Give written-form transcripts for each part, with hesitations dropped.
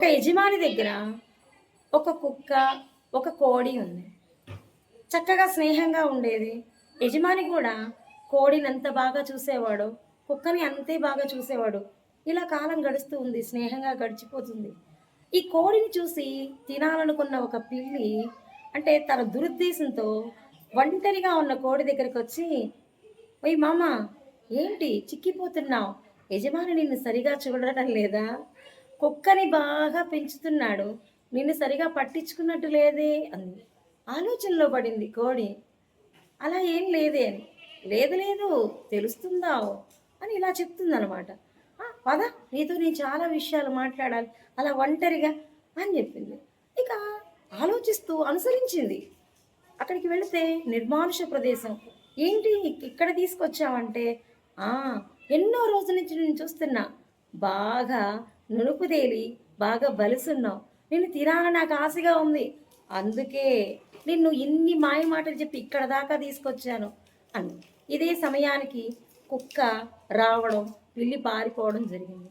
ఒక యజమాని దగ్గర ఒక కుక్క, ఒక కోడి ఉంది. చక్కగా స్నేహంగా ఉండేది. యజమాని కూడా కోడిని ఎంత బాగా చూసేవాడో, కుక్కని అంతే బాగా చూసేవాడు. ఇలా కాలం గడుస్తూ ఉంది. స్నేహంగా గడిచిపోతుంది. ఈ కోడిని చూసి తినాలనుకున్న ఒక పిల్లి అంటే తన దురుద్దేశంతో ఒంటరిగా ఉన్న కోడి దగ్గరకొచ్చి, "ఓయ్ మామ, ఏంటి చిక్కిపోతున్నావు? యజమాని నిన్ను సరిగా చూడటం లేదా? కుక్కని బాగా పెంచుతున్నాడు. నిన్ను సరిగా పట్టించుకున్నట్టు లేదే" అంది. ఆలోచనలో పడింది కోడి. అలా ఏం లేదే అని. "లేదు లేదు, తెలుస్తుందావ్" అని ఇలా చెప్తుందనమాట. పద, నీతో నేను చాలా విషయాలు మాట్లాడాలి అలా ఒంటరిగా అని చెప్పింది. ఇక ఆలోచిస్తూ అనుసరించింది. అక్కడికి వెళితే నిర్మానుష ప్రదేశం. ఏంటి ఇక్కడ తీసుకొచ్చావంటే, "ఆ! ఎన్నో రోజుల నుంచి నేను చూస్తున్నా. బాగా నునుపుదేలి, బాగా బలిసున్నావు. నిన్ను తినాలని నాకు ఆశగా ఉంది. అందుకే నిన్ను ఇన్ని మాయ మాటలు చెప్పి ఇక్కడ దాకా తీసుకొచ్చాను" అంది. ఇదే సమయానికి కుక్క రావడం, పిల్లి పారిపోవడం జరిగింది.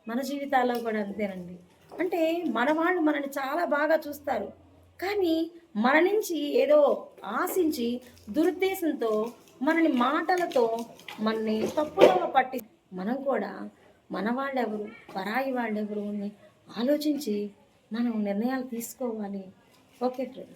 మన జీవితాల్లో కూడా అంతేనండి. అంటే మన వాళ్ళు మనల్ని చాలా బాగా చూస్తారు. కానీ మన నుంచి ఏదో ఆశించి దురుద్దేశంతో మనని మాటలతో మనని తప్పుదోవ పట్టి మనం కూడా మన వాళ్ళెవరు, పరాయి వాళ్ళెవరు అని ఆలోచించి మనం నిర్ణయాలు తీసుకోవాలి. Okay friends.